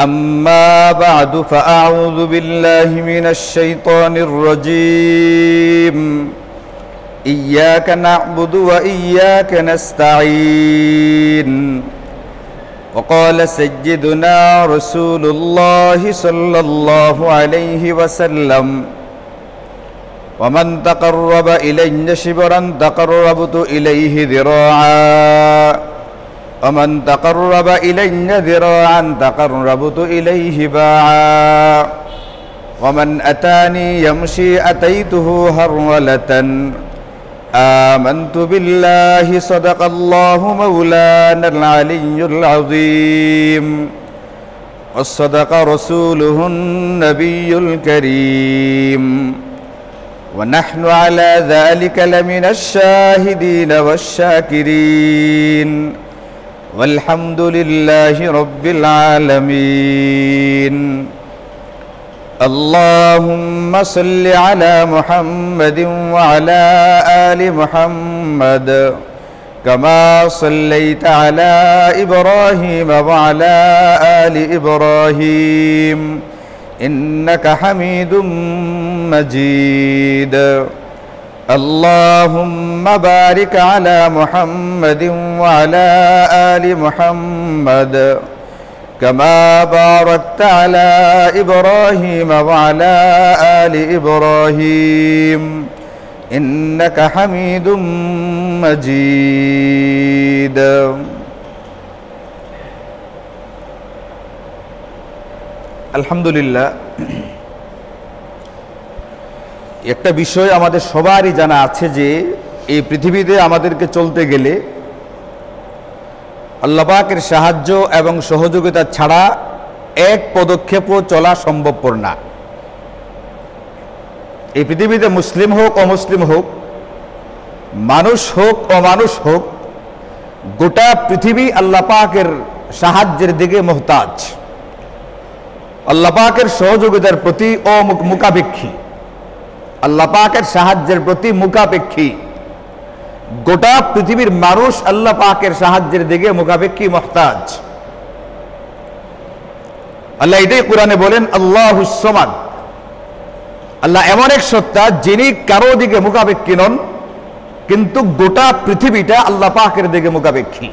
أما بعد فأعوذ بالله من الشيطان الرجيم إياك نعبد وإياك نستعين وقال سيدنا رسول الله صلى الله عليه وسلم ومن تقرب إلي شبرا تقربت إليه ذراعا ومن تقرب إلي ذراعا تقربت إليه باعا ومن أتاني يمشي أتيته هرولة آمنت بالله صدق الله مولانا العلي العظيم وصدق رسوله النبي الكريم ونحن على ذلك لمن الشاهدين والشاكرين والحمد لله رب العالمين اللهم صل على محمد وعلى آل محمد كما صليت على إبراهيم وعلى آل إبراهيم إنك حميد مجيد اللهم بارك على محمد وعلى آل محمد كما باركت على إبراهيم وعلى آل إبراهيم إنك حميد مجيد الحمد لله একটা বিষয় আমাদের সবারই জানা আছে যে এই পৃথিবীতে আমাদেরকে চলতে গেলে আল্লাহ পাকের সাহায্য এবং সহযোগিতা ছাড়া এক পদক্ষেপও চলা সম্ভবপর না। এই পৃথিবীতে মুসলিম হোক অমুসলিম হোক, মানুষ হোক অমানুষ হোক, গোটা পৃথিবী আল্লাহ পাকের সাহায্যের দিকে মুহতাজ, আল্লাহ পাকের সহযোগিতার প্রতি মুখাপেক্ষী, আল্লাহ পাকের সাহায্যের প্রতি মুখাপেক্ষী। গোটা পৃথিবীর মানুষ আল্লাহ পাকের সাহায্যের দিকে মুখাপেক্ষী, মুহতাজ। আল্লাহ এটাই কোরআনে বলেন, আল্লাহুস সামাদ, আল্লাহ এমন এক সত্তা যিনি কারো দিকে মুখাপেক্ষী নন, কিন্তু গোটা পৃথিবীটা আল্লাহ পাকের দিকে মুখাপেক্ষী।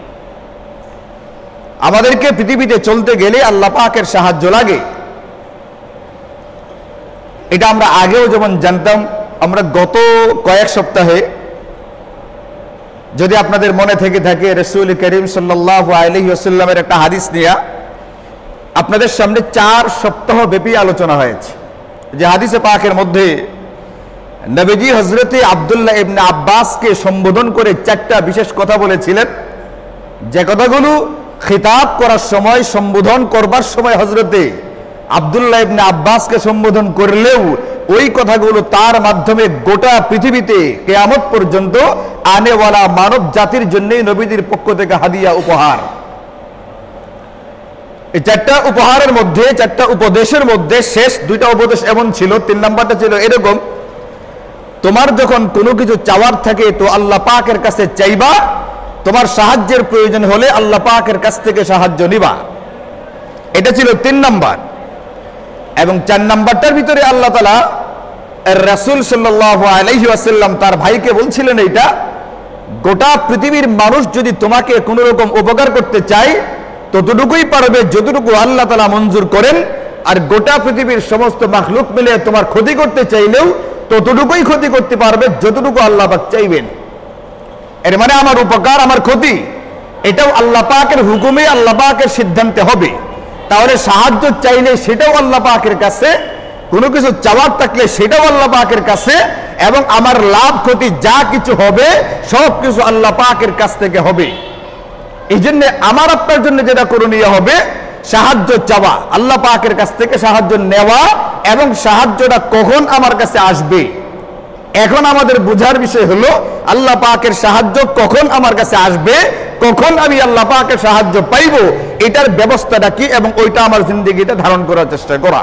আমাদেরকে পৃথিবীতে চলতে গেলে আল্লাহ পাকের সাহায্য লাগে। এটা আমরা আগেও যেমন জানতাম। আমরা গত কয়েক সপ্তাহে, যদি আপনাদের মনে থেকে থাকে, রাসূল করিম সাল্লাল্লাহু আলাইহি ওয়াসাল্লামের একটা হাদিস নিয়ে আপনাদের সামনে 4 সপ্তাহ ব্যাপী আলোচনা হয়েছে। যে হাদিসে পাকের মধ্যে নবীজি হযরতে আব্দুল্লাহ ইবনে আব্বাসকে সম্বোধন করে 4টা বিশেষ কথা বলেছিলেন, যে কথাগুলো খিতাব করার সময়, সম্বোধন করবার সময় হযরতে আব্দুল্লাহ ইবনে আব্বাসকে সম্বোধন করলেও ওই কথাগুলো তার মাধ্যমে গোটা পৃথিবীতে কিয়ামত পর্যন্ত আনেওয়ালা মানব জাতির জন্যই নবীজির পক্ষ থেকে হাদিয়া, উপহার। এই 4টা উপহারের মধ্যে, 4টা উপদেশের মধ্যে শেষ 2টা উপদেশ এমন ছিল, 3 নাম্বারটা ছিল এরকম, তোমার যখন কোনো কিছু চাওয়ার থাকে তো আল্লাহ পাকের কাছে চাইবা, তোমার সাহায্যের প্রয়োজন হলে আল্লাহ পাকের কাছ থেকে সাহায্য নিবা। এটা ছিল 3 নাম্বার। এবং 4 নাম্বারটার ভিতরে আল্লাহ তাআলা রাসূল সাল্লাল্লাহু আলাইহি ওয়াসাল্লাম তার ভাইকে বলছিলেন, এইটা গোটা পৃথিবীর মানুষ যদি তোমাকে কোনো রকম উপকার করতে চায় ততটুকুই পারবে যতটুকু আল্লাহ তাআলা মঞ্জুর করেন, আর গোটা পৃথিবীর সমস্ত মাখলুক মিলে তোমার ক্ষতি করতে চাইলেও ততটুকুই ক্ষতি করতে পারবে যতটুকু আল্লাহ পাক চাইবেন। এর মানে আমার উপকার, আমার ক্ষতি, এটাও আল্লাহ পাকের হুকুমে, আল্লাহ পাকের সিদ্ধান্তে হবে। তাহলে সাহায্য চাইলে সেটাও আল্লাহ পাকের কাছে, কোনো কিছু চাওয়ার থাকলে সেটাও আল্লাহ পাকের কাছে, এবং আমার লাভ ক্ষতি যা কিছু হবে সব কিছু আল্লাহ পাকের কাছ থেকে হবে। এই জন্য আমার আপনার জন্য যেটা করণীয় হবে, সাহায্য চাওয়া, আল্লাহ পাকের কাছ থেকে সাহায্য নেওয়া, এবং সাহায্যটা কখন আমার কাছে আসবে। এখন আমাদের বোঝার বিষয় হলো আল্লাহ পাকের সাহায্য কখন আমার কাছে আসবে, কখন আমি আল্লাহ পাকের সাহায্য পাইব, এটার ব্যবস্থাটা কি, এবং ওইটা আমার জিন্দেগিতে ধারণ করার চেষ্টা করা।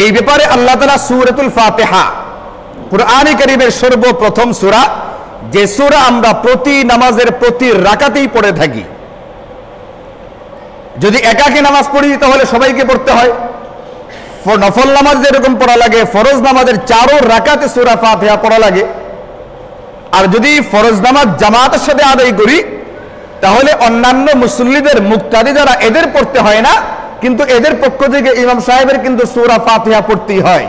এই ব্যাপারে আল্লাহ তাআলা সূরাতুল ফাতিহা, কুরআনে কারীমের সর্বপ্রথম সূরা, যে সূরা আমরা প্রতি নামাজের প্রতি রাকাতেই পড়ে থাকি, যদি একাকী নামাজ পড়ি তাহলে সবাইকে পড়তে হয়। নফল নামাজ যেরকম পড়া লাগে, ফরজ নামাজের 4 রাকাতে সূরা ফাতিহা পড়া লাগে। আর যদি ফরজ নামাজ জামাতের সাথে আদায় করি তাহলে অন্যান্য মুসল্লিদের মুক্তাদি যারা এদের পড়তে হয় না, কিন্তু এদের পক্ষ থেকে ইমাম সাহেবের কিন্তু সূরা ফাতিহা পড়তেই হয়।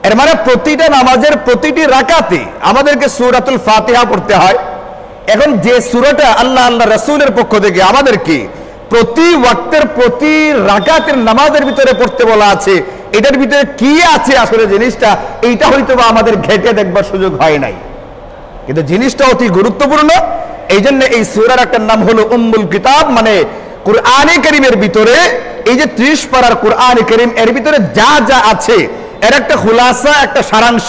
এর মানে প্রতিটা নামাজের প্রতিটি রাকাতে আমাদেরকে সূরাতুল ফাতিহা পড়তে হয়। এখন যে সূরাটা আল্লাহ রাসূলের পক্ষ থেকে আমাদেরকে প্রতি ওয়াক্তের প্রতি রাকাতের নামাজের ভিতরে পড়তে বলা আছে, এটার ভিতরে কি আছে আসলে জিনিসটা, এইটা হয়তো বা আমাদের ঘেটে দেখবার সুযোগ হয় নাই, কিন্তু জিনিসটা অতি গুরুত্বপূর্ণ। এই জন্য এই সূরার একটা নাম হলো উম্মুল কিতাব, মানে কুরআনে কারীমের ভিতরে এই যে 30 পারার কুরআনে কারীম, এর ভিতরে যা যা আছে এর একটা খুলাসা, একটা সারাংশ,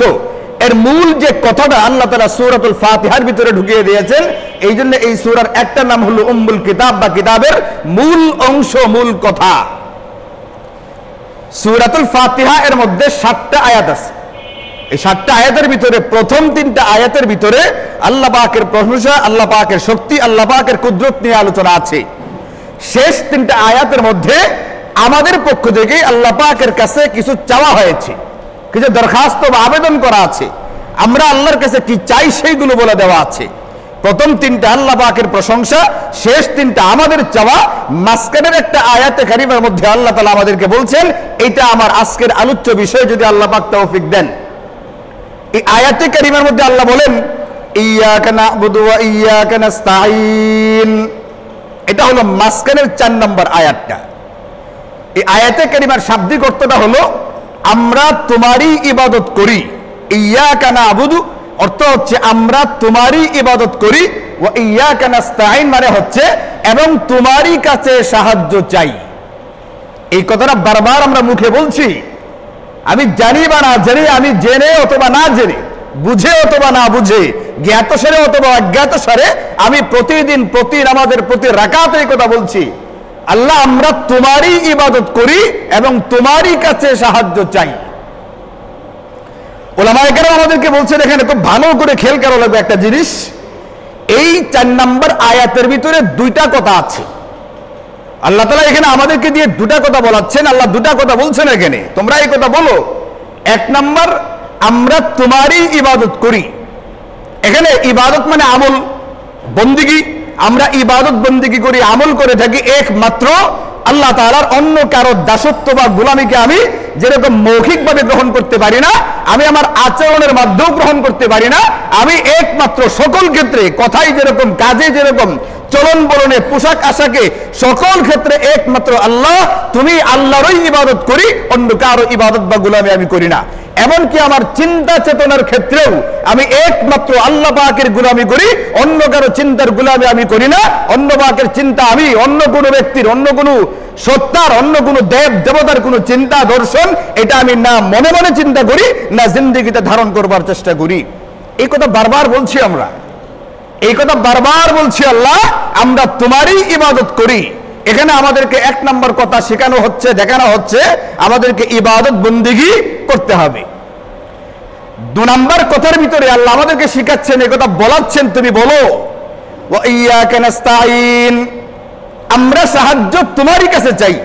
এর মূল যে কথাটা আল্লাহ তাআলা সূরাতুল ফাতিহার ভিতরে ঢুকিয়ে দিয়েছেন। এই জন্য এই সূরার একটা নাম হলো উম্মুল কিতাব বা কিতাবের মূল অংশ, মূল কথা। সূরাতুল ফাতিহা এর মধ্যে 7টা আয়াত আছে। এই 7টা আয়াতের ভিতরে প্রথম 3টা আয়াতের ভিতরে আল্লাহ পাকের প্রশংসা, আল্লাহ পাকের শক্তি, আল্লাহ পাকের কুদরত নিয়ে আলোচনা আছে। শেষ 3টা আয়াতের মধ্যে আমাদের পক্ষ থেকে আল্লাহ পাকের কাছে কিছু চাওয়া হয়েছে, কিছু দরখাস্ত বা আবেদন করা আছে। আমরা আল্লাহর কাছে কি চাই সেইগুলো বলে দেওয়া আছে। প্রথম 3টা আল্লাহ পাকের প্রশংসা, শেষ 3টা আমাদের চাওয়া। মাঝখানের একটা আয়াতে কারিমার মধ্যে আল্লাহ তাআলা আমাদেরকে বলছেন এটা আমার আজকের আলোচ্য বিষয়, যদি আল্লাহ পাক তৌফিক দেন। এই আয়াতে কারিমার মধ্যে আল্লাহ বলেন ইয়াকা না'বুদু ওয়া ইয়াকা নাস্তাঈন, এটা হলো মাঝখানের 4 নম্বর আয়াতটা। এই আয়াতে কারিমার শাব্দিক অর্থটা হলো আমরা তোমারই ইবাদত করি। ইয়াকা না'বুদু অর্থ হচ্ছে আমরা তোমারই ইবাদত করি, ওয়া ইয়াকা নাস্তাঈন মানে হচ্ছে এবং তোমারই কাছে সাহায্য চাই। এই কথাটা বারবার আমরা মুখে বলছি, আমি জানি বা না জানি, আমি জেনে অথবা না জেনে, বুঝে অথবা না বুঝে, জ্ঞাতসারে অথবা অজ্ঞাতসারে আমি প্রতিদিন প্রতি নামাজের প্রতি রাকাতে এই কথা বলছি, আল্লাহ আমরা তোমারই ইবাদত করি এবং তোমারই কাছে সাহায্য চাই। উলামায়ে কেরাম আমাদেরকে বলছেন এখানে খুব ভালো করে খেয়াল করা লাগবে একটা জিনিস। এই 4 নম্বর আয়াতের ভিতরে 2টা কথা আছে। আল্লাহ তাআলা এখানে আমাদেরকে দিয়ে 2টা কথা বলাচ্ছেন। আল্লাহ 2টা কথা বলছেন এখানে, তোমরা এই কথা বলো। 1 নম্বর, আমরা তোমারই ইবাদত করি। এখানে ইবাদত মানে আমল, বন্দিগি। আমরা ইবাদত বন্দিগি করি, আমল করে থাকি একমাত্র আল্লাহ তাআলার। অন্য কারো দাসত্ব বা গোলামিকে আমি যেরকম মৌখিকভাবে গ্রহণ করতে পারি না, আমি আমার আচরণের মাধ্যমেও গ্রহণ করতে পারি না। আমি একমাত্র সকল ক্ষেত্রে, কথাই যেরকম, কাজে যেরকম, চলন বলনে, পোশাক আশাকে, সকল ক্ষেত্রে একমাত্র আল্লাহ, তুমি আল্লাহরই ইবাদত করি, অন্য কারো ইবাদত বা গোলামি আমি করি না। এমনকি আমার চিন্তা চেতনার ক্ষেত্রেও আমি একমাত্র আল্লাহ পাকের গোলামি করি, অন্য কারো চিন্তার গোলামি আমি করি না। অন্য পাকের চিন্তা আমি অন্য কোনো ব্যক্তির, অন্য কোনো সত্তার, অন্য কোনো দেব দেবতার কোনো চিন্তা দর্শন, এটা আমি না মনে মনে চিন্তা করি, না জিন্দেগিতে ধারণ করবার চেষ্টা করি। এই কথা বারবার বলছি আমরা, এই কথা বারবার বলছি, আল্লাহ আমরা তোমারই ইবাদত করি। এখানে আমাদেরকে 1 নম্বর কথা শেখানো হচ্ছে, দেখানো হচ্ছে আমাদেরকে ইবাদত বন্দেগী করতে হবে। 2 নম্বর কথার ভিতরে আল্লাহ আমাদেরকে শিখাচ্ছেন, এই কথা বলাচ্ছেন, তুমি বলো ওয়া ইয়াকা নাস্তাঈন, আমরা সাহায্য তোমারই কাছে চাই।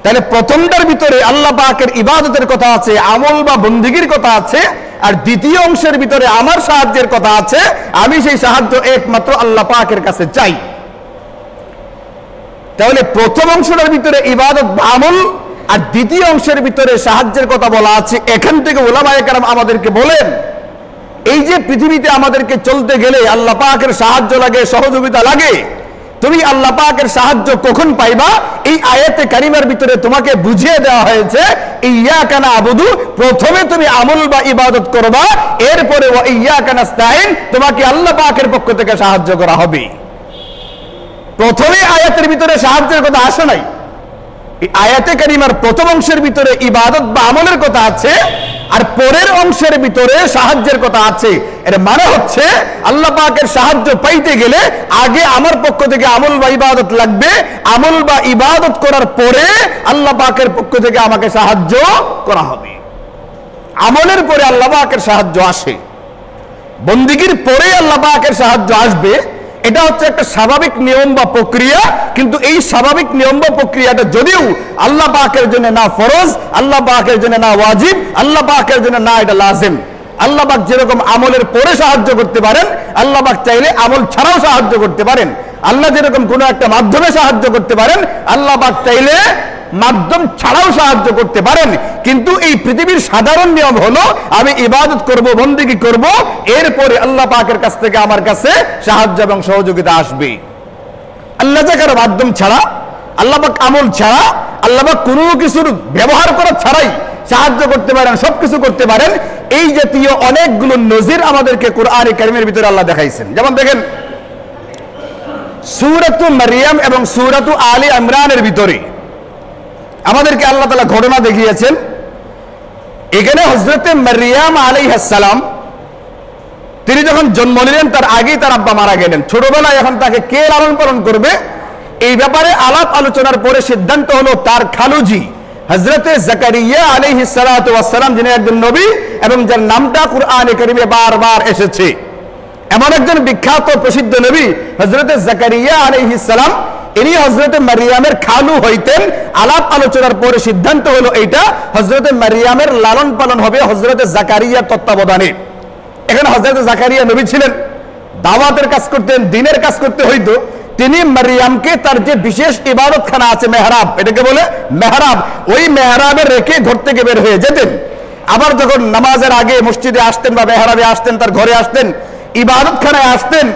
তাহলে প্রথমটার ভিতরে আল্লাহ পাকের ইবাদতের কথা আছে, আমল বা বন্দেগীর কথা আছে, আর দ্বিতীয় অংশের ভিতরে আমার সাহায্যের কথা আছে। আমি সেই সাহায্য একমাত্র আল্লাহ পাকের কাছে চাই। তাহলে প্রথম অংশটার ভিতরে ইবাদত বা আমল, আর দ্বিতীয় অংশের ভিতরে সাহায্যের কথা বলা আছে। এখান থেকে উলামায়ে কেরাম আমাদেরকে বলেন, এই যে পৃথিবীতে আমাদেরকে চলতে গেলে আল্লাহ পাকের সাহায্য লাগে, সহযোগিতা লাগে, তুমি আল্লাহ পাকের সাহায্য কখন পাইবা? এই আয়াতে কারিমার ভিতরে তোমাকে বুঝিয়ে দেওয়া হয়েছে ইয়াকা না'বুদু, প্রথমে তুমি আমল বা ইবাদত করবা, এরপরে ওয়া ইয়াকা নাস্তাঈন, তোমাকে আল্লাহ পাকের পক্ষ থেকে সাহায্য করা হবে। প্রথমে আয়াতের ভিতরে সাহায্যের কথা আসে নাই। এই আয়াতে কারিমার প্রথম অংশের ভিতরে ইবাদত বা আমলের কথা আছে, আর পরের অংশের ভিতরে সাহায্যের কথা আছে। এর মানে হচ্ছে আল্লাহ পাকের সাহায্য পাইতে গেলে আগে আমার পক্ষ থেকে আমল বা ইবাদত লাগবে, আমল বা ইবাদত করার পরে আল্লাহ পাকের পক্ষ থেকে আমাকে সাহায্য করা হবে। আমলের পরে আল্লাহ পাকের সাহায্য আসে, বন্দেগীর পরে আল্লাহ পাকের সাহায্য আসবে। এটা হচ্ছে একটা স্বাভাবিক নিয়ম বা প্রক্রিয়া, কিন্তু এই স্বাভাবিক নিয়ম বা প্রক্রিয়াটা যদিও আল্লাহ পাকের জন্য না ফরজ, আল্লাহ পাকের জন্য না ওয়াজিব, আল্লাহ পাকের জন্য না এটা লাজিম। আল্লাহ পাক যেরকম আমলের পরে সাহায্য করতে পারেন, আল্লাহ পাক চাইলে আমল ছাড়াও সাহায্য করতে পারেন। আল্লাহ যেরকম কোনো একটা মাধ্যমে সাহায্য করতে পারেন, আল্লাহ পাক চাইলে মাধ্যম ছাড়াও সাহায্য করতে পারেন। কিন্তু এই পৃথিবীর সাধারণ নিয়ম হলো আমি ইবাদত করব, বন্দেগী করব, এরপরে আল্লাহ পাকের কাছ থেকে আমার কাছে সাহায্য এবং সহযোগিতা আসবে। আল্লাহ কারো মাধ্যম ছাড়া, আল্লাহ পাক আমল ছাড়া, আল্লাহ পাক কোনো কিছুর ব্যবহার করা ছাড়াই সাহায্য করতে পারেন, সবকিছু করতে পারেন। এই জাতীয় অনেকগুলো নজির আমাদেরকে কোরআনে কারিমের ভিতরে আল্লাহ দেখাইছেন। যেমন দেখেন সূরাতুল মারইয়াম এবং সূরাতুল আলী ইমরানের ভিতরে আমাদেরকে আল্লাহ তাআলা ঘটনা দেখিয়েছেন। এখানে হযরতে মারইয়াম আলাইহিস সালাম তিনি যখন জন্ম নিলেন তার আগেই তার আব্বা মারা গেলেন। ছোটবেলায় এখন তাকে কে লালন পালন করবে এই ব্যাপারে আলাপ আলোচনার পরে সিদ্ধান্ত হলো তার খালুজি হযরতে জাকারিয়া আলাইহিস সালাতু ওয়াস সালাম, যিনি একজন নবী এবং যার নামটা কুরআনে কারিমে বারবার এসেছে, এমন একজন বিখ্যাত প্রসিদ্ধ নবী হযরতে জাকারিয়া আলাইহিস সালাম, ইনি হযরতে মারইয়ামের খালু হইতেন। আলাপ আলোচনার পরে সিদ্ধান্ত হলো এইটা হযরতে মারইয়ামের লালন পালন হবে হযরতে জাকারিয়ার তত্ত্বাবধানে। এখানে হযরতে জাকারিয়া নবী ছিলেন, দাওয়াতের কাজ করতেন, দ্বীনের কাজ করতে হইতো। তিনি মারইয়ামকে তার যে বিশেষ ইবাদতখানা আছে মেহরাব, এটাকে বলে মেহরাব, ওই মেহরাবে রেখে ঘর থেকে বের হয়ে যেতেন। আবার যখন নামাজের আগে মসজিদে আসতেন বা মেহরাবে আসতেন, তার ঘরে আসতেন, ইবাদতখানায় আসতেন,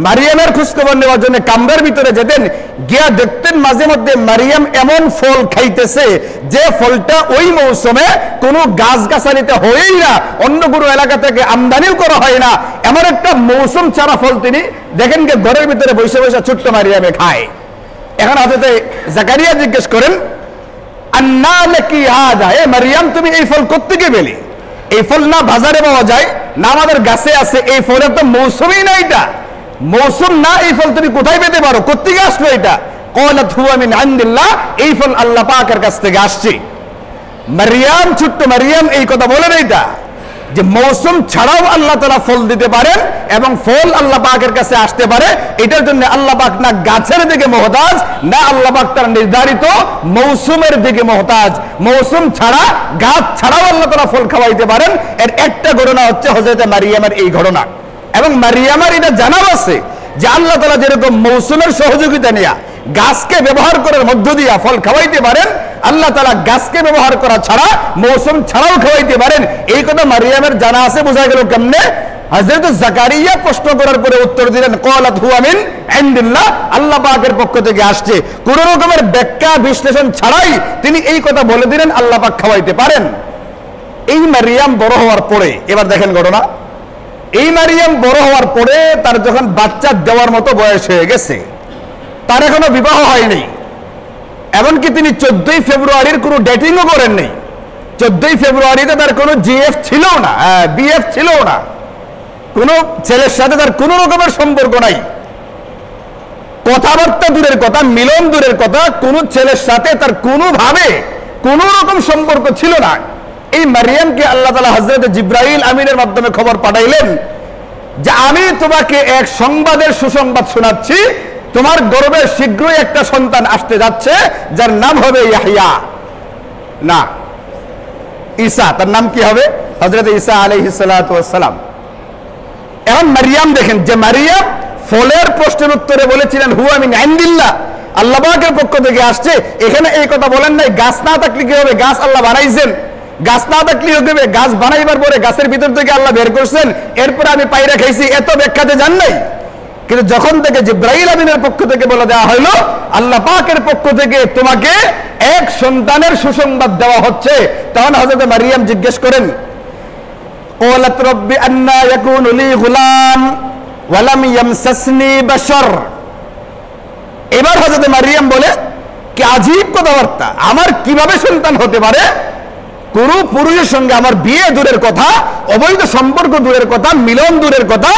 মারিয়ামের খোঁজখবর নেওয়ার জন্য কামরার ভিতরে যেতেন। গিয়া দেখতেন মাঝে মধ্যে মারিয়াম এমন ফল খাইতেছে যে ফলটা ওই মৌসুমে কোনো গাছগাছালিতে হয়ই না, অন্য কোনো এলাকা থেকে আমদানিও করা হয় না, এমন একটা মৌসুম ছাড়া ফল তিনি দেখেন যে ঘরের ভিতরে বসে বসে ছোট্ট মারিয়ামে খায়। এখন হযরতে জাকারিয়া জিজ্ঞেস করেন, আন্না লাকি হাযা, এ মারিয়াম তুমি এই ফল কোত্থেকে পেলে? এই ফল না বাজারে পাওয়া যায়, না আমাদের গাছে আছে, এই ফলের তো মৌসুমই না, এটা মৌসুম না, এই ফল তুমি কোথায় পেতে পারো, কোত্থেকে আসলো এটা? ক্বালাত হুয়া মিন ইনদিল্লাহ, এই ফল আল্লাহ পাকের কাছ থেকে আসছে। মারইয়াম, ছোট্ট মারইয়াম এই কথা বলেন এইটা যে মৌসুম ছাড়াও আল্লাহ তাআলা ফল দিতে পারেন এবং ফল আল্লাহ পাকের কাছে আসতে পারে। এটার জন্য আল্লাহ পাক না গাছের দিকে মুহতাজ, না আল্লাহ পাক তার নির্ধারিত মৌসুমের দিকে মুহতাজ। মৌসুম ছাড়া, গাছ ছাড়াও আল্লাহ তাআলা ফল খাওয়াইতে পারেন। এর একটা ঘটনা হচ্ছে হযরতে মারইয়ামের এই ঘটনা। এবং মারইয়ামের এটা জানাও আছে যে আল্লাহ তাআলা যেরকম মৌসুমের সহযোগিতা নিয়ে গাছকে ব্যবহার করার মধ্য দিয়ে ফল খাওয়াইতে পারেন, আল্লাহ তাআলা গাছকে ব্যবহার করা ছাড়া মৌসুম ছাড়াও খাওয়াইতে পারেন। এই কথা মারইয়ামের জানা আছে। বোঝা গেল কেমনে? হযরত জাকারিয়া প্রশ্ন করার পরে উত্তর দিলেন, ক্বালাত হুয়া মিন ইনদিল্লাহ, আল্লাহ পাকের পক্ষ থেকে আসছে। কোন রকমের ব্যাখ্যা বিশ্লেষণ ছাড়াই তিনি এই কথা বলে দিলেন আল্লাহ পাক খাওয়াইতে পারেন। এই মারইয়াম বড় হওয়ার পরে, এবার দেখেন ঘটনা, এই মারইয়াম বড় হওয়ার পরে তার যখন বাচ্চা দেওয়ার মতো বয়স হয়ে গেছে, তার এখনো বিবাহ হয়নি, এমনকি তিনি 14ই ফেব্রুয়ারির কোনো ডেটিংও করেন নাই। 14ই ফেব্রুয়ারিতে তার কোনো জিএফ ছিল না, বিএফ ছিল না, কোনো ছেলের সাথে তার কোনো রকমের সম্পর্ক নাই, কথাবার্তা দূরের কথা, মিলন দূরের কথা, কোনো ছেলের সাথে তার কোনোভাবে কোনো রকম সম্পর্ক ছিল না। এই মারইয়ামকে আল্লাহ তাআলা হযরত জিবরাইল আমিনের মাধ্যমে খবর পাঠাইলেন যে আমি তোমাকে এক সংবাদের সুসংবাদ শোনাচ্ছি, তোমার গর্ভে শীঘ্রই একটা সন্তান আসতে যাচ্ছে যার নাম হবে ইয়াহইয়া, না ঈসা। তার নাম কি হবে? হযরত ঈসা আলাইহিস সালাতু ওয়াস সালাম। এখন মারইয়াম দেখেন যে মারইয়াম ফলের প্রশ্নের উত্তরে বলেছিলেন হুয়া মিন ইনদিল্লাহ, আল্লাহ পাকের পক্ষ থেকে আসছে। এখানে এই কথা বলেন নাই গাছ না থাকলে কি হবে, গাছ আল্লাহ বানাইছেন, গাছ না থাকলে হবে, গাছ বানাইবার পরে গাছের ভিতর থেকে আল্লাহ বের করছেন, এরপরে আমি পায়রা খাইছি, এত ব্যাখ্যাতে জান নাই। কিন্তু যখন থেকে জিবরাইল আমিনের পক্ষ থেকে বলে দেওয়া হলো আল্লাহ পাকের পক্ষ থেকে তোমাকে এক সন্তানের সুসংবাদ দেওয়া হচ্ছে, তখন হযরত মারইয়াম জিজ্ঞেস করেন, ক্বালাত রাব্বি আন্না ইয়াকুনু লি গুলাম ওয়া লাম ইয়ামসাসনি বাশার। এবার হযরত মারইয়াম বলে কি আজীব কথাবার্তা, আমার কিভাবে সন্তান হতে পারে? কোন পুরুষের সঙ্গে আমার বিয়ে দূরের কথা, অবৈধ সম্পর্ক দূরের কথা, মিলন দূরের কথা,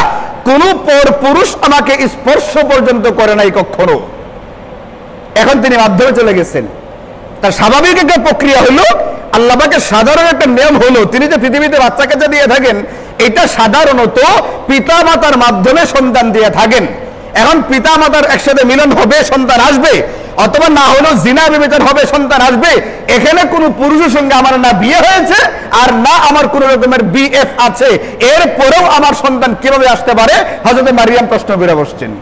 কোন পর পুরুষ আমাকে স্পর্শ পর্যন্ত করে নাই কখনো। এখন তিনি মাধ্যমে চলে গেছেন। তার স্বাভাবিক একটা প্রক্রিয়া হলো, আল্লাহ পাকের সাধারণ একটা নিয়ম হলো, তিনি যে পৃথিবীতে বাচ্চা কাচ্চা দিয়ে থাকেন, এটা সাধারণত পিতা মাতার মাধ্যমে সন্তান দিয়ে থাকেন। এখন পিতা মাতার একসাথে মিলন হবে, সন্তান আসবে, অথবা না হলেও জিনা বিবেচন হবে, সন্তান আসবে। এখানে কোনো পুরুষের সঙ্গে আমার না বিয়ে হয়েছে আর না আমার কোন রকমের বিএফ আছে, এরপরেও আমার সন্তান কিভাবে আসতে পারে? হযরত মারিয়াম প্রশ্ন করে বসছেন।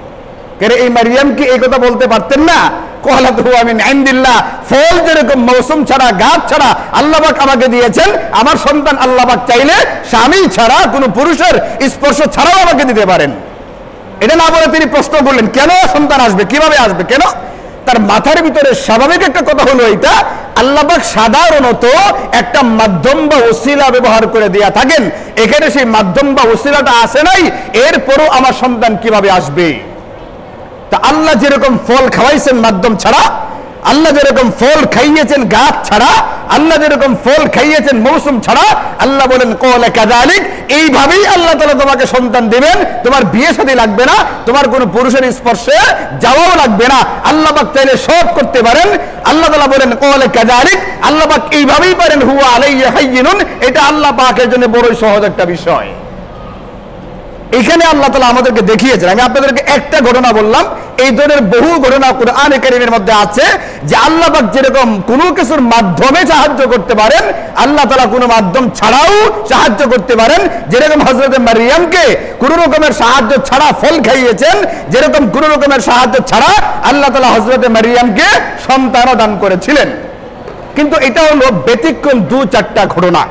এই মারিয়াম কি এই কথা বলতে পারতেন না? ফল যেরকম মৌসুম ছাড়া, গাছ ছাড়া আল্লাহ পাক আমাকে দিয়েছেন, আমার সন্তান আল্লাহ পাক চাইলে স্বামী ছাড়া কোনো পুরুষের স্পর্শ ছাড়াও আমাকে দিতে পারেন। এটা না বলে তিনি প্রশ্ন করলেন, কেন সন্তান আসবে, কিভাবে আসবে, কেন? তার মাথার ভিতরে স্বাভাবিক একটা কথা হলো এটা, আল্লাহ পাক সাধারণত একটা মাধ্যম বা ওসিলা ব্যবহার করে দিয়া থাকেন, এখানে সেই মাধ্যম বা ওসিলাটা আসে নাই, এরপরও আমার সন্তান কিভাবে আসবে? তা আল্লাহ যেরকম ফল খাওয়াইছেন মাধ্যম ছাড়া, আল্লাহ যেরকম ফল খাইয়েছেন গাছ ছাড়া, আল্লাহ যেরকম ফল খাইয়েছেন মৌসুম ছাড়া, আল্লাহ বলেন ক্বালা কাযালিক, এইভাবেই আল্লাহ তাআলা তোমাকে সন্তান দিবেন, তোমার বিয়ে শাদী লাগবে না, তোমার কোনো পুরুষের স্পর্শে যাওয়াও লাগবে না, আল্লাহ পাক চাইলে সব করতে পারেন। আল্লাহ তাআলা বলেন ক্বালা কাযালিক, আল্লাহ পাক এইভাবেই পারেন, হুয়া আলাইয়া হাইয়িনুন, এটা আল্লাহ পাকের জন্য বড়ই সহজ একটা বিষয়। এখানে আল্লাহ তাআলা আমাদেরকে দেখিয়েছেন, আমি আপনাদেরকে একটা ঘটনা বললাম, এই ধরনের বহু ঘটনা কুরআনে কারীমের মধ্যে আছে যে আল্লাহ পাক যেরকম কোনো কিছুর মাধ্যমে সাহায্য করতে পারেন, আল্লাহ তাআলা কোনো মাধ্যম ছাড়াও সাহায্য করতে পারেন। যেরকম হযরত মারিয়ামকে কোনো রকমের সাহায্য ছাড়া ফল খাইয়েছেন, যেরকম কোনো রকমের সাহায্য ছাড়া আল্লাহ তাআলা হযরত মারিয়ামকে সন্তানও দান করেছিলেন। কিন্তু এটা হলো ব্যতিক্রম 2-4টা ঘটনা।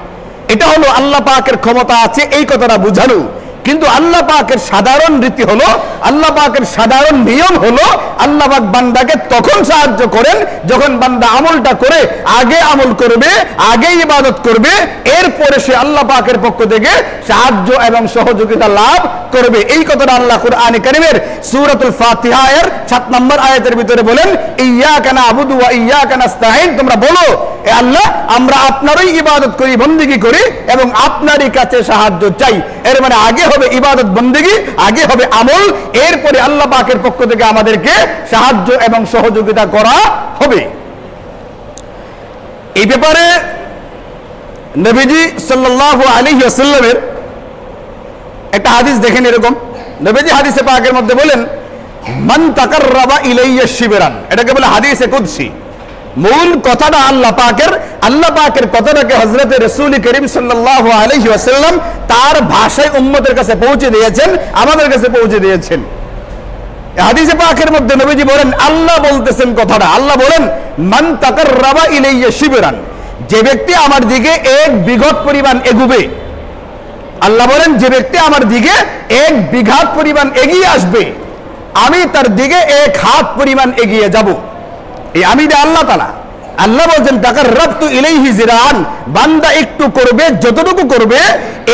এটা হলো আল্লাহ পাকের ক্ষমতা আছে এই কথাটা বোঝানো, কিন্তু আল্লাহ পাকের সাধারণ রীতি হলো, আল্লাহ পাকের সাধারণ নিয়ম হলো, আল্লাহ পাক বান্দাকে তখন সাহায্য করেন যখন বান্দা আমলটা করে, আগে আমল করবে, আগে ইবাদত করবে, এরপরে সে আল্লাহ পাকের পক্ষ থেকে সাহায্য এবং সহযোগিতা লাভ করবে। এই কথাটা আল্লাহ কুরআনে কারীমের সূরাতুল ফাতিহা এর 7 নম্বর আয়াতের ভিতরে বলেন, ইয়্যাকা না'বুদু ওয়া ইয়্যাকা নাস্তাঈন, তোমরা বলো এ আল্লাহ আমরা আপনারই ইবাদত করি, বন্দেগী করি এবং আপনারই কাছে সাহায্য চাই। এর মানে আগে হবে ইবাদত বন্দেগী, আগে হবে আমল, এরপরে আল্লাহ পাকের পক্ষ থেকে আমাদেরকে সাহায্য এবং সহযোগিতা করা হবে। এই ব্যাপারে নবীজি সাল্লাল্লাহু আলাইহি ওয়াসাল্লামের একটা হাদিস দেখেন এরকম, নবীজি হাদিসে পাকের মধ্যে বলেন, মান তাকাররাবা ইলাইয়া শিবরান, এটাকে বলে হাদিসে কুদসি। মূল কথাটা আল্লাহ পাকের কথাটাকে হযরত রাসূল করিম সাল্লাল্লাহু আলাইহি ওয়াসাল্লাম তার ভাষায় উম্মতের কাছে পৌঁছে দিয়েছেন, আমাদের কাছে পৌঁছে দিয়েছেন। হাদিসে পাকের মধ্যে নবীজি বলেন, আল্লাহ বলতেছেন কথাটা, আল্লাহ বলেন মান তাকাররাবা ইলাইয়া শিবরান, যে ব্যক্তি আমার দিকে 1 বিঘত পরিমাণ এগুবে, আল্লাহ বলেন যে ব্যক্তি আমার দিকে 1 বিঘাত পরিমাণ এগিয়ে আসবে, আমি তার দিকে 1 হাত পরিমাণ এগিয়ে যাব। এই আমি আল্লাহ তাআলা, আল্লাহ বলেন তাকাররাবতু ইলাইহি জিরান, বান্দা একটু করবে, যতটুকু করবে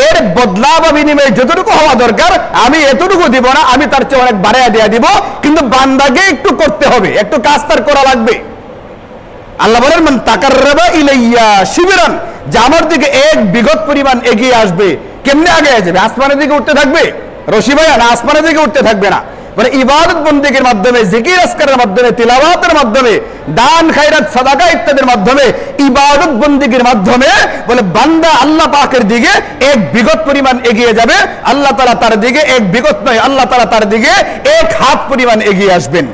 এর বদলা বা বিনিময়ে যতটুকু হওয়া দরকার আমি এতটুকু দিব না, আমি তার চেয়ে অনেক বাড়াইয়া দিয়ে দিব, কিন্তু বান্দাকে একটু করতে হবে, একটু কাজ তার করা লাগবে। আল্লাহ বলেন মান তাকাররাবা ইলাইয়া শিবরান, যে আমার দিকে 1 বিঘত পরিমাণ এগিয়ে আসবে। কেমনে আগে যাবে? আসমানের দিকে উঠতে থাকবে রশি ভাইয়া, না আসমানের দিকে উঠতে থাকবে না, মানে ইবাদত বন্দেগীর মাধ্যমে, জিকির আজকারের মাধ্যমে, তিলাওয়াতের মাধ্যমে, দান খায়রাত সাদাকা ইত্যাদির মাধ্যমে, ইবাদত বন্দেগীর মাধ্যমে বলে বান্দা আল্লাহ পাকের দিকে 1 বিঘত পরিমাণ এগিয়ে যাবে, আল্লাহ তাআলা তার দিকে 1 বিঘত নয়, আল্লাহ তাআলা তার দিকে 1 হাত পরিমাণ এগিয়ে আসবেন।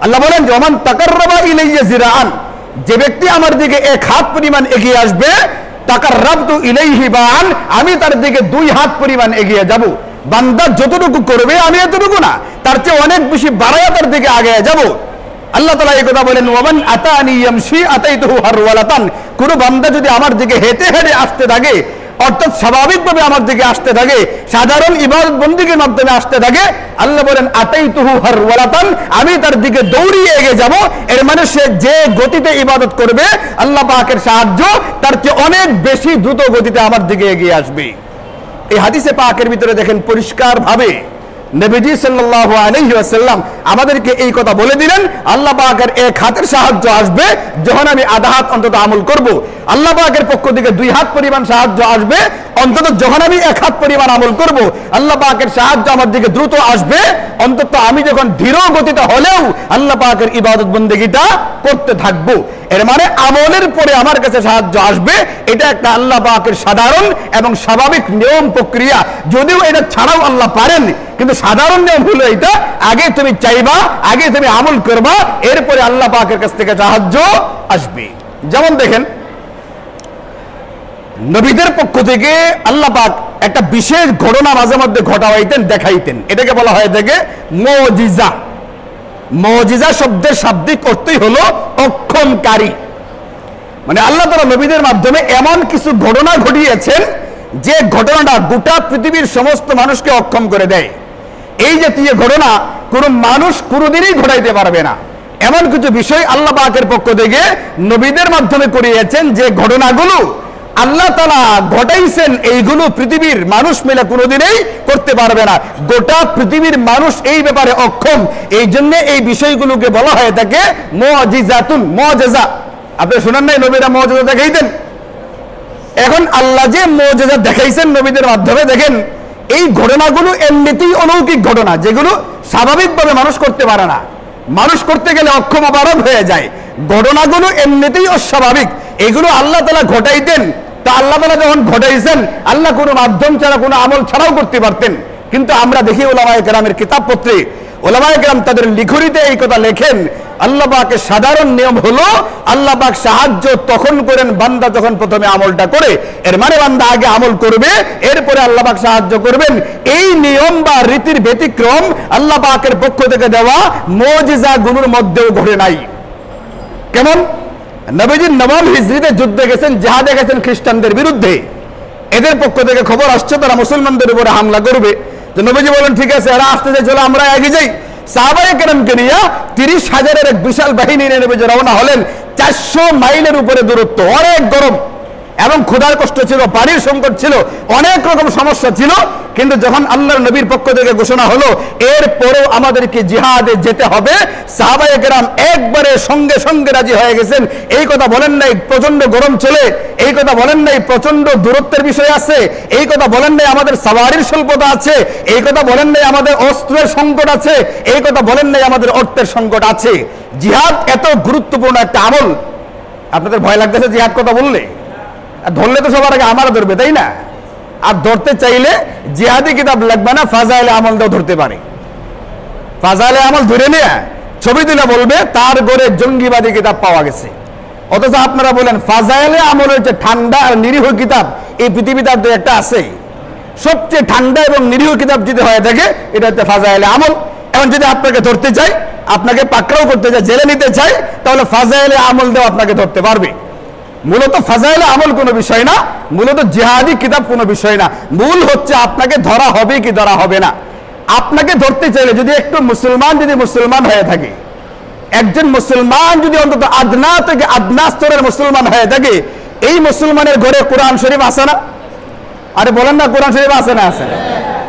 আল্লাহ বলেন ওমান তাকাররাবা ইলাইয়া জিরাআন, যে ব্যক্তি আমার দিকে 1 হাত পরিমাণ এগিয়ে আসবে, তাকাররাবতু ইলাইহি বা'an, আমি তার দিকে 2 হাত পরিমাণ এগিয়ে যাব। বান্দা যতটুকু করবে আমি এতটুকু না, তার চেয়ে অনেক বেশি বাড়ায়া তার দিকে আগে যাব। আল্লাহ তাআলা এই কথা বলেন, ওয়ামান আতানি ইয়ামশি আতাইতুহু হারওয়ালাতান, কোন বান্দা যদি আমার দিকে হেঁটে হেঁটে আসতে থাকে, অর্থাৎ স্বাভাবিকভাবে আমার দিকে আসতে থাকে, সাধারণ ইবাদত বন্দেগীর মাধ্যমে আসতে থাকে, আল্লাহ বলেন আতাইতুহু হারওয়ালাতান, আমি তার দিকে দৌড়িয়ে এগিয়ে যাব। এর মানে সে যে গতিতে ইবাদত করবে আল্লাহ পাকের সাহায্য তার চেয়ে অনেক বেশি দ্রুত গতিতে আমার দিকে এগিয়ে আসবে। এই হাদিসে পাকের ভিতরে দেখেন পরিষ্কার ভাবে নবীজি সাল্লাল্লাহু আলাইহি ওয়াসাল্লাম আমাদেরকে এই কথা বলে দিলেন, আল্লাহ পাকের 1 হাতের সাহায্য আসবে যখন আমি আধা হাত অন্তত আমল করব, আল্লাহ পাকের পক্ষ থেকে 2 হাত পরিমাণ সাহায্য আসবে অন্তত যখন আমি 1 হাত পরিমাণ আমল করব, আল্লাহ পাকের সাহায্য আমার দিকে দ্রুত আসবে অন্তত আমি যখন ধীর গতিতে হলেও আল্লাহ পাকের ইবাদত বন্দেগীটা করতে থাকব। এর মানে আমলের পরে আমার কাছে সাহায্য আসবে, এটা একটা আল্লাহ পাকের সাধারণ এবং স্বাভাবিক নিয়ম প্রক্রিয়া, যদিও এটা ছাড়াও আল্লাহ পারেন, কিন্তু সাধারণ নিয়ম হলো এটা, আগে তুমি চাইবা, আগে তুমি আমল করবা, এরপরে আল্লাহ পাকের কাছ থেকে সাহায্য আসবে। যেমন দেখেন নবীদের পক্ষ থেকে আল্লাহ পাক একটা বিশেষ ঘটনা মাঝে মধ্যে ঘটাইতেন, দেখাইতেন, এটাকে বলা হয় থেকে মুজিজা। মুজিজা শব্দের শাব্দিক অর্থই হলো অক্ষমকারী। মানে আল্লাহ তাআলা নবীদের মাধ্যমে এমন কিছু ঘটনা ঘটিয়েছেন যে ঘটনাটা গোটা পৃথিবীর সমস্ত মানুষকে অক্ষম করে দেয়। এই জাতীয় ঘটনা কোনো মানুষ কোনোদিনই ঘটাইতে পারবে না। এমন কিছু বিষয় আল্লাহ পাকের পক্ষ থেকে নবীদের মাধ্যমে করিয়েছেন যে ঘটনাগুলো আল্লাহ তাআলা ঘটাইছেন, এইগুলো পৃথিবীর মানুষ মিলে কোনোদিনই করতে পারবে না। গোটা পৃথিবীর মানুষ এই ব্যাপারে অক্ষম, এই জন্য এই বিষয়গুলোকে বলা হয় থাকে মুজিজাতুন, মুজিজা। আপনি শুনেন নাই নবীরা মুজিজা দেখাইতেন? এখন আল্লাহ যে মুজিজা দেখাইছেন নবীদের মাধ্যমে, দেখেন এই ঘটনাগুলো এমনিতেই অলৌকিক ঘটনা, যেগুলো স্বাভাবিকভাবে মানুষ করতে পারে না। মানুষ করতে গেলে অক্ষম অপারগ হয়ে যায়। ঘটনাগুলো এমনিতেই অস্বাভাবিক, এগুলো আল্লাহ তাআলা ঘটাইতেন। তা আল্লাহ তাআলা যখন ঘটাইছেন, আল্লাহ কোনো মাধ্যম ছাড়া, কোনো আমল ছাড়াও করতে পারতেন। কিন্তু আমরা দেখি উলামায়ে কেরামের কিতাবপত্রে, উলামায়ে কেরাম তাদের লিখনিতে এই কথা লেখেন, আল্লাহ পাকের সাধারণ নিয়ম হলো আল্লাহ পাক সাহায্য তখন করেন বান্দা যখন প্রথমে আমলটা করে। এর মানে বান্দা আগে আমল করবে, এরপরে আল্লাহ পাক সাহায্য করবেন। এই নিয়ম বা রীতির ব্যতিক্রম আল্লাহ পাকের পক্ষ থেকে দেওয়া মুজিজাগুলোর মধ্যেও ঘটে নাই। কেমন? নবীজি নবম হিজরিতে যুদ্ধে গেছেন, জিহাদে গেছেন খ্রিস্টানদের বিরুদ্ধে। এদের পক্ষ থেকে খবর আসছে তারা মুসলমানদের উপরে হামলা করবে। যে নবীজি বলেন ঠিক আছে, এরা আসতে চাই, চলো আমরা এগিয়ে যাই। সাহাবায়ে কেরামকে নিয়ে 30,000-এর এক বিশাল বাহিনী নিয়ে নবীজি রওনা হলেন। 400 মাইলের উপরে দূরত্ব, অনেক গরম এবং ক্ষুধার কষ্ট ছিল, পানির সংকট ছিল, অনেক রকম সমস্যা ছিল। কিন্তু যখন আল্লাহর নবীর পক্ষ থেকে ঘোষণা হলো এরপরেও আমাদেরকে জিহাদে যেতে হবে, সাহাবায়ে কেরাম একবারে সঙ্গে সঙ্গে রাজি হয়ে গেছেন। এই কথা বলেন নাই প্রচন্ড গরম চলে, এই কথা বলেন নাই প্রচন্ড দূরত্বের বিষয় আছে, এই কথা বলেন নাই আমাদের সাওয়ারির স্বল্পতা আছে, এই কথা বলেন নাই আমাদের অস্ত্রের সংকট আছে, এই কথা বলেন নাই আমাদের অর্থের সংকট আছে। জিহাদ এত গুরুত্বপূর্ণ একটা আমল। আপনাদের ভয় লাগতেছে জিহাদ কথা বললে? ধরলে তো সবার আগে আমারও ধরবে, তাই না? আর ধরতে চাইলে জিহাদি কিতাব লাগবে না, ফাজাইলে আমলটাও ধরতে পারে। ফাজাইলে আমল ধরে নিয়ে ছবি তুলে বলবে তার ঘরে জঙ্গিবাদী কিতাব পাওয়া গেছে। অথচ আপনারা বলেন ফাজাইলে আমল হচ্ছে ঠান্ডা আর নিরীহ কিতাব, এই পৃথিবীতে আর একটা আছে। সবচেয়ে ঠান্ডা এবং নিরীহ কিতাব যদি হয়ে থাকে এটা হচ্ছে ফাজাইলে আমল। এখন যদি আপনাকে ধরতে চাই, আপনাকে পাকড়াও করতে চাই, জেলে নিতে চাই, তাহলে ফাজাইলে আমল দেওয়া আপনাকে ধরতে পারবে। মূলত ফাজাইলে আমল কোনো বিষয় না, মূলত জিহাদি কিতাব কোনো বিষয় না। মূল হচ্ছে আপনাকে ধরা হবে কি ধরা হবে না। আপনাকে ধরতে চাইলে যদি একটু মুসলমান যদি মুসলমান হয়ে থাকে, একজন মুসলমান যদি অন্তত আদনা থেকে আদনা স্তরের মুসলমান হয়ে থাকে, এই মুসলমানের ঘরে কোরআন শরীফ আছে না? আরে বলেন না, কোরআন শরীফ আছে না? আছে।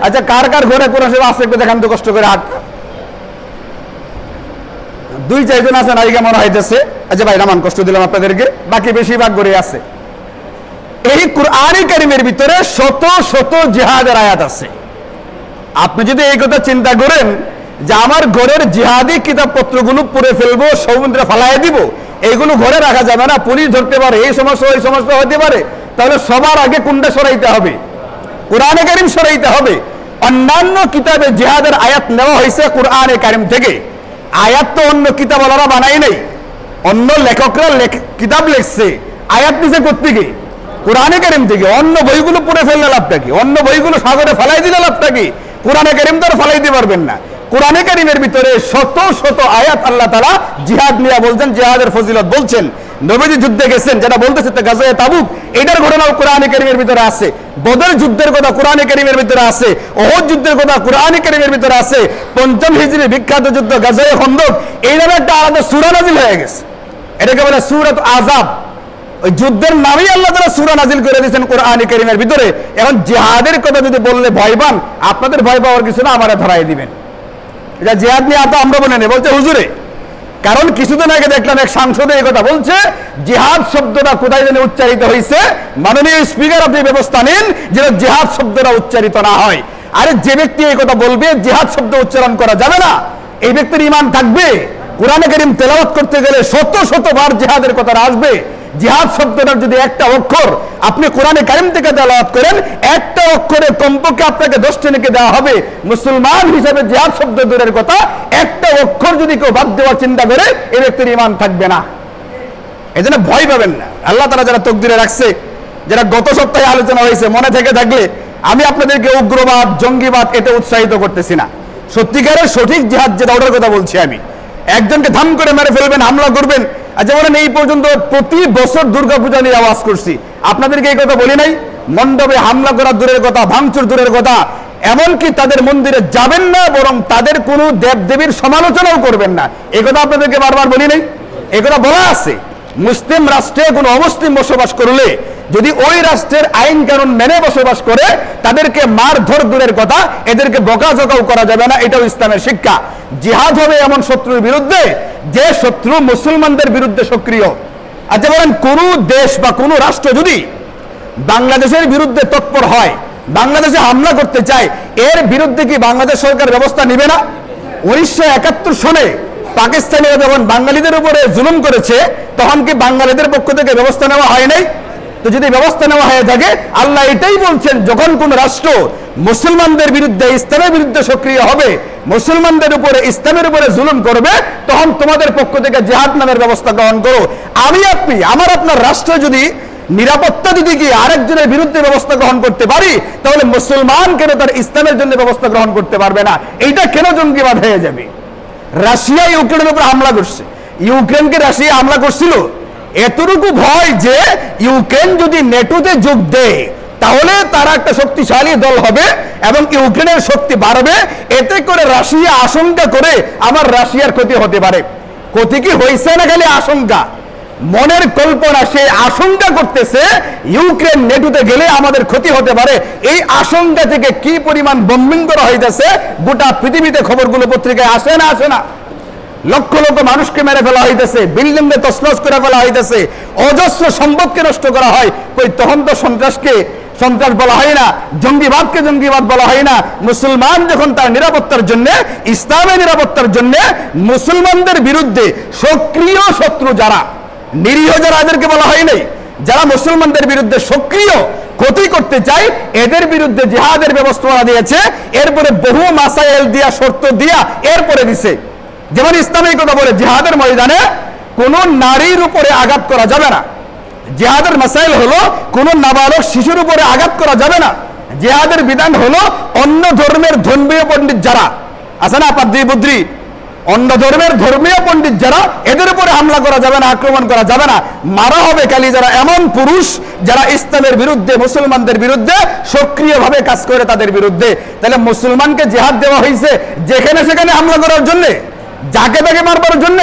আচ্ছা, কার কার ঘরে কোরআন শরীফ আছে একটু দেখান তো, কষ্ট করে হাত। 2-4 জন আছে, নারীকে মনে হইতেছে। আচ্ছা ভাই নামান, কষ্ট দিলাম আপনাদেরকে, বাকি বেশিরভাগ ঘরে আছে। এই কুরআনে কারীমের ভিতরে শত শত জিহাদের আয়াত আছে। আপনি যদি এই কথা চিন্তা করেন যে আমার ঘরের জিহাদি কিতাবপত্রগুলো পড়ে ফেলবো, সমুদ্রে ফালাইয়া দিব, এইগুলো ঘরে রাখা যাবে না, পুলিশ ধরতে পারে, এই সমস্যা ওই সমস্যা হতে পারে, তাহলে সবার আগে কোনটা সরাইতে হবে? কুরআনে কারীম সরাইতে হবে। অন্যান্য কিতাবে জিহাদের আয়াত নেওয়া হয়েছে কুরআনে কারীম থেকে। আয়াত তো অন্য কিতাবওয়ালারা বানাই নাই, অন্য লেখকরা কিতাব লিখছে, আয়াত নিছে কোত্থেকে? কুরআনে কারীম থেকে। অন্য বইগুলো পড়ে ফেললে লাভটা কি? অন্য বইগুলো সাগরে ফেলাই দিলে লাভটা কি? কুরআনে কারীম তো আর ফেলাইতে পারবেন না। কুরআনে কারীমের ভিতরে শত শত আয়াত আল্লাহ তাআলা জিহাদ নিয়ে বলছেন, জিহাদের ফজিলত বলছেন। নবীজি যুদ্ধে গেছেন, যেটা বলতেছে গাজওয়ে তাবুক, এটার ঘটনাও কুরআনে কারীমের ভিতরে আছে। বদর যুদ্ধের কথা কুরআনে কারীমের ভিতরে আছে। উহুদ যুদ্ধের কথা কুরআনে কারীমের ভিতরে আছে। 5ম হিজরি বিখ্যাত যুদ্ধ গাজওয়ে খন্দক, এই নামে একটা আলাদা সূরা নাজিল হয়ে গেছে, এটাকে বলে সূরাত আযাব। ওই যুদ্ধের নামেই আল্লাহ তাআলা সূরা নাজিল করে দিয়েছেন কুরআনে কারীমের ভিতরে। এখন জিহাদের কথা যদি বললে ভয় পান, আপনাদের ভয় পাওয়ার কিছু না, আমারে ধরাই দিবেন। এটা জিহাদ নিয়ে এত আমরা বলে নেই, বলছে হুজুরে। কারণ কিছুদিন আগে দেখলাম এক সাংসদে এই কথা বলছে, জিহাদ শব্দটা কোথায় যেন উচ্চারিত হয়েছে, মাননীয় স্পিকার আপনি ব্যবস্থা নিন যেন জিহাদ শব্দটা উচ্চারিত না হয়। আরে যে ব্যক্তি এই কথা বলবে জিহাদ শব্দ উচ্চারণ করা যাবে না, এই ব্যক্তির ঈমান থাকবে? কুরআনে কারীম তেলাওয়াত করতে গেলে শত শতবার জিহাদের কথা আসবে। জিহাদ শব্দটার যদি একটা অক্ষর আপনি কোরআনে কারিম থেকে তেলাওয়াত করেন, একটা অক্ষরে কমপক্ষে আপনাকে 10টি নেকি দেওয়া হবে। মুসলমান হিসেবে জিহাদ শব্দ দূরের কথা, একটা অক্ষর যদি কেউ বাদ দেওয়ার চিন্তা করে এই ব্যক্তির ঈমান থাকবে না। এই জন্য ভয় পাবেন না। আল্লাহ তাআলা যারা তকদিরে রাখছে, যারা গত সপ্তাহে আলোচনা হয়েছে মনে থেকে থাকলে, আমি আপনাদেরকে উগ্রবাদ জঙ্গিবাদ এতে উৎসাহিত করতেছি না। সত্যিকারের সঠিক জিহাদ যেটা ওটার কথা বলছি আমি। একজনকে ধাম করে মেরে ফেলবেন, হামলা করবেন। আচ্ছা বলেন, এই পর্যন্ত প্রতি বছর দুর্গাপূজা নিয়ে আওয়াজ করছি, আপনাদেরকে এই কথা বলি নাই? মণ্ডপে হামলা করা দূরের কথা, ভাঙচুর দূরের কথা, এমনকি তাদের মন্দিরে যাবেন না, বরং তাদের কোনো দেব দেবীর সমালোচনাও করবেন না, এই কথা আপনাদেরকে বারবার বলি নাই? এই কথা বলা আছে। মুসলিম রাষ্ট্রে কোনো অমুসলিম বসবাস করলে যদি ওই রাষ্ট্রের আইন কানুন মেনে বসবাস করে, তাদেরকে মারধর দূরের কথা, এদেরকে বকাঝকাও করা যাবে না। এটাও ইসলামের শিক্ষা। জিহাদ হবে এমন শত্রুর বিরুদ্ধে যে শত্রু মুসলমানদের বিরুদ্ধে সক্রিয়। আচ্ছা বলেন, কোন দেশ বা কোন রাষ্ট্র যদি বাংলাদেশের বিরুদ্ধে তৎপর হয়, বাংলাদেশে হামলা করতে চায়, এর বিরুদ্ধে কি বাংলাদেশ সরকার ব্যবস্থা নিবে না? 1971 সনে পাকিস্তানিরা যখন বাঙালিদের উপরে জুলুম করেছে, তখন কি বাঙালিদের পক্ষ থেকে ব্যবস্থা নেওয়া হয় নাই? তো যদি ব্যবস্থা নেওয়া হয়ে থাকে, আল্লাহ এটাই বলছেন, যখন কোন রাষ্ট্র মুসলমানদের বিরুদ্ধে, ইসলামের বিরুদ্ধে সক্রিয় হবে, মুসলমানদের উপরে, ইসলামের উপরে জুলুম করবে, তখন তোমাদের পক্ষ থেকে জিহাদ নামের ব্যবস্থা গ্রহণ করো। আমি আপনি, আমার আপনার রাষ্ট্র যদি নিরাপত্তা দিতে গিয়ে আরেকজনের বিরুদ্ধে ব্যবস্থা গ্রহণ করতে পারি, তাহলে মুসলমান কেন তার ইসলামের জন্য ব্যবস্থা গ্রহণ করতে পারবে না? এইটা কেন জঙ্গিবাদ হয়ে যাবে? রাশিয়া ইউক্রেনের উপর হামলা করছে, ইউক্রেনকে রাশিয়া হামলা করছিল এতটুকু ভয় যে ইউক্রেন যদি নেটোতে যোগ দেয়, তাহলে তারা একটা শক্তিশালী দল হবে এবং ইউক্রেনের শক্তি বাড়বে। এতে করে রাশিয়া আশঙ্কা করে আমার রাশিয়ার ক্ষতি হতে পারে। ক্ষতি কি হয়েছে না খালি আশঙ্কা? মনের কল্পনা, সে আশঙ্কা করতেছে ইউক্রেন নেটোতে গেলে আমাদের ক্ষতি হতে পারে। এই আশঙ্কা থেকে কি পরিমাণ বোম্বিং করা হইতেছে গোটা পৃথিবীতে, খবরগুলো পত্রিকায় আসে না? আসে না? লক্ষ লক্ষ মানুষকে মেরে ফেলা হইতেছে, বিল্ডিংকে তছনছ করে ফেলা হইতেছে, অজস্র সম্পদকে নষ্ট করা হয়। কই তখন তো সন্ত্রাসকে সন্ত্রাস বলা হয় না, জঙ্গিবাদকে জঙ্গিবাদ বলা হয় না। মুসলমান যখন তার নিরাপত্তার জন্য, ইসলামের নিরাপত্তার জন্য মুসলমানদের বিরুদ্ধে সক্রিয় শত্রু যারা, নিরীহ যারা, এদেরকে বলা হয় নাই। যারা মুসলমানদের বিরুদ্ধে সক্রিয় ক্ষতি করতে চায়, এদের বিরুদ্ধে জিহাদের ব্যবস্থা দিয়েছে। এরপরে বহু মাসাইল দিয়া, শর্ত দিয়া এরপরে দিছে। যেমন ইসলামের কথা বলে, জিহাদের ময়দানে কোন নারীর উপরে আঘাত করা যাবে না। জিহাদের মাসাইল হলো কোন নাবালক শিশুর উপরে আঘাত করা যাবে না। জিহাদের বিধান হলো অন্য ধর্মের ধর্মীয় পণ্ডিত যারা আছে না, পাদ্রী বুদ্রী, অন্য ধর্মের ধর্মীয় পণ্ডিত যারা, এদের উপরে হামলা করা যাবে না, আক্রমণ করা যাবে না। মারা হবে খালি যারা এমন পুরুষ যারা ইসলামের বিরুদ্ধে, মুসলমানদের বিরুদ্ধে সক্রিয়ভাবে কাজ করে, তাদের বিরুদ্ধে। তাহলে মুসলমানকে জিহাদ দেওয়া হয়েছে যেখানে সেখানে হামলা করার জন্য, যাকে তাকে মারবার জন্য।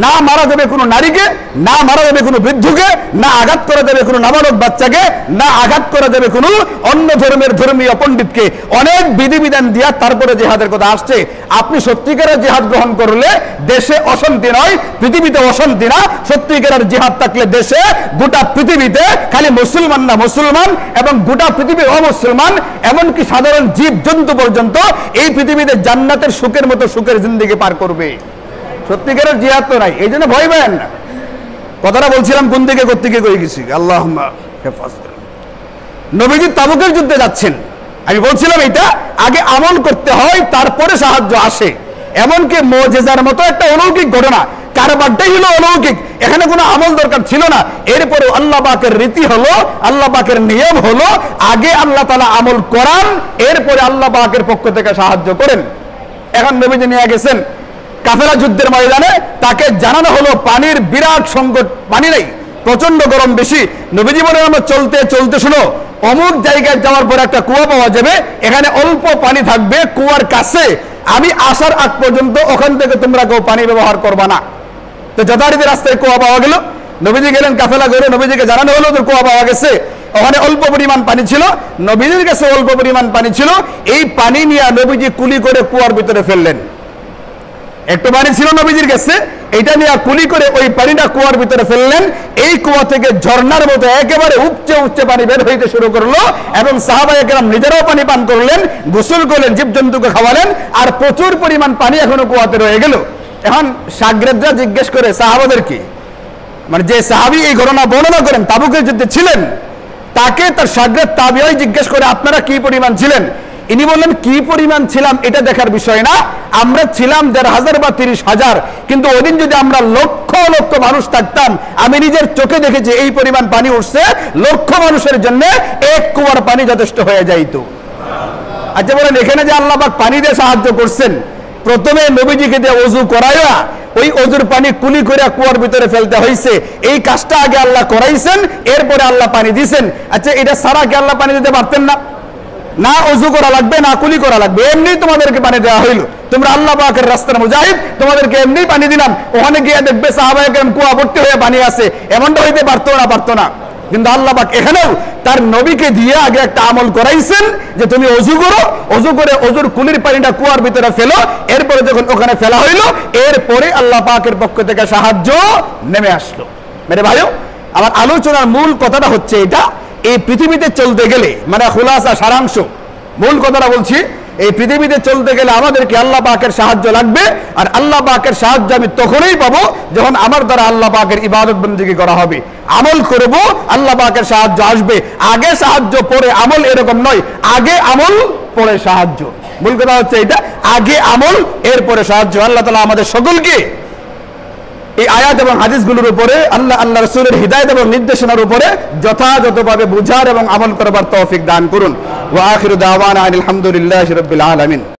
না মারা যাবে কোনো নারীকে, না মারা যাবে কোনো বৃদ্ধকে, না আঘাত করা যাবে কোনো নাবালক বাচ্চাকে, না আঘাত করা যাবে কোনো অন্য ধর্মের ধর্মীয় পণ্ডিতকে। অনেক বিধিবিধান দিয়া তারপরে জিহাদের কথা আসছে। আপনি সত্যিকারের জিহাদ গ্রহণ করলে দেশে অশান্তি নয়, পৃথিবীতে অশান্তি না। সত্যিকারের জিহাদ থাকলে দেশে, গোটা পৃথিবীতে খালি মুসলমান না, মুসলমান এবং গোটা পৃথিবীর অমুসলমান, এমনকি সাধারণ জীব জন্তু পর্যন্ত এই পৃথিবীতে জান্নাতের সুখের মতো সুখের জিন্দেগি পার করবে। সত্যিকারের জিহাদ তো নাই, এই জন্য ভয় পাবেন না। কথাটা বলছিলাম কোন দিকে কোত্থেকে কই গেছি। আল্লাহুম্মা হেফাজত। নবীজি তাবুকের যুদ্ধে যাচ্ছেন, আমি বলছিলাম এটা আগে আমল করতে হয়, তারপরে সাহায্য আসে। এমনকি মুজিজার মতো একটা অলৌকিক ঘটনা, কারবারটাই হলো অলৌকিক, এখানে কোনো আমল দরকার ছিল না। এরপরে আল্লাহ পাকের রীতি হলো, আল্লাহ পাকের নিয়ম হলো, আগে আল্লাহ তাআলা আমল করান, এরপরে আল্লাহ পাকের পক্ষ থেকে সাহায্য করেন। এখন নবীজি নিয়ে গেছেন কাফেলা যুদ্ধের ময়দানে, তাকে জানানো হলো পানির বিরাট সংকট, পানি নেই, প্রচন্ড গরম বেশি। নবীজি বলেন, আমরা চলতে চলতে শুনো, অমুক জায়গায় যাওয়ার পর একটা কুয়া পাওয়া যাবে, এখানে অল্প পানি থাকবে, কুয়ার কাছে আমি আসার আগ পর্যন্ত ওখান থেকে তোমরা কেউ পানি ব্যবহার করবা না। তো যথারীতি রাস্তায় কুয়া পাওয়া গেল, নবীজি গেলেন কাফেলা করে, নবীজিকে জানানো হলো তোর কুয়া পাওয়া গেছে। ওখানে অল্প পরিমাণ পানি ছিল, নবীজির কাছে অল্প পরিমাণ পানি ছিল। এই পানি নিয়ে নবীজি কুলি করে কুয়ার ভিতরে ফেললেন। একটু পানি ছিল নবীজির কাছে, এটা নিয়ে কুলি করে ওই পানিটা কুয়ার ভিতরে ফেললেন। এই কুয়া থেকে ঝর্ণার মতো একেবারে উপচে উপচে পানি বের হইতে শুরু করলো এবং সাহাবায়ে কেরাম নিজেরাও পানি পান করলেন, গোসল করলেন, জীবজন্তুকে খাওয়ালেন, আর প্রচুর পরিমাণ পানি এখনো কুয়াতে রয়ে গেল। এখন শাগরেদরা জিজ্ঞেস করে সাহাবাদেরকে, মানে যে সাহাবী এই ঘটনা বর্ণনা করেন তাবুকের যুদ্ধে ছিলেন, তাকে তার শাগরেদ তাবিঈ জিজ্ঞেস করে আপনারা কি পরিমাণ ছিলেন? ইনি বললেন কি পরিমাণ ছিলাম এটা দেখার বিষয় না, আমরা ছিলাম ১৫০০ বা ৩০,০০০, কিন্তু ওই দিন যদি আমরা লক্ষ লক্ষ মানুষ থাকতাম, আমি নিজের চোখে দেখেছি এই পরিমাণ পানি উঠছে, লক্ষ মানুষের জন্য এক কুয়ার পানি যথেষ্ট হয়ে যাইতো। আচ্ছা বলেন, এখানে যে আল্লাহ পাক পানি দিয়ে সাহায্য করছেন, প্রথমে নবীজিকে দিয়ে ওযু করাইয়া ওই ওযুর পানি কুলি করে কুয়ার ভিতরে ফেলতে হয়েছে, এই কাজটা আগে আল্লাহ করাইছেন, এরপরে আল্লাহ পানি দিয়েছেন। আচ্ছা এটা সারা কি আল্লাহ পানি দিতে পারতেন না? না ওযু করা লাগবে, না কুলি করা লাগবে, এমনি তোমাদেরকে পানি দেওয়া হইলো, তোমরা আল্লাহ পাকের রাস্তার মুজাহিদ, তোমাদেরকে এমনি পানি দিলাম। ওখানে গিয়ে দেখবে সাহাবায়ে কেরাম কুয়া ভর্তি হয়ে পানি আছে, এমনটা হইতে পারতো না। কিন্তু আল্লাহ পাক এখানেও তার নবীকে দিয়ে আগে একটা আমল করাইছেন যে তুমি ওযু করো, ওযু করে ওযুর কুলির পানিটা কুয়ার ভিতরে ফেলো, এরপরে যখন ওখানে ফেলা হইলো, এরপরে আল্লাহ পাকের পক্ষ থেকে সাহায্য নেমে আসলো। মেরে ভাইও, আমার আলোচনার মূল কথাটা হচ্ছে এটা, এই পৃথিবীতে চলতে গেলে, মানে খুলাসা সারাংশ মূল কথাটা বলছি, এই পৃথিবীতে চলতে গেলে আমাদেরকে আল্লাহ পাকের সাহায্য লাগবে। আর আল্লাহ পাকের সাহায্য আমি তখনই পাবো যখন আমার দ্বারা আল্লাহ পাকের ইবাদত বন্দেগী করা হবে, আমল করব, আল্লাহ পাকের সাহায্য আসবে। আগে সাহায্য পরে আমল এরকম নয়, আগে আমল পরে সাহায্য। মূল কথা হচ্ছে এটা, আগে আমল এরপরে সাহায্য। আল্লাহ তাআলা আমাদের সকলকে এই আয়াত এবং হাদিসগুলোর উপরে আল্লাহ রাসূলের হিদায়াত এবং নির্দেশনার উপরে যথাযথভাবে বুঝার এবং আমল করবার তৌফিক দান করুন। ওয়া আখিরু দাওয়ানা আলহামদুলিল্লাহি রাব্বিল আলামিন।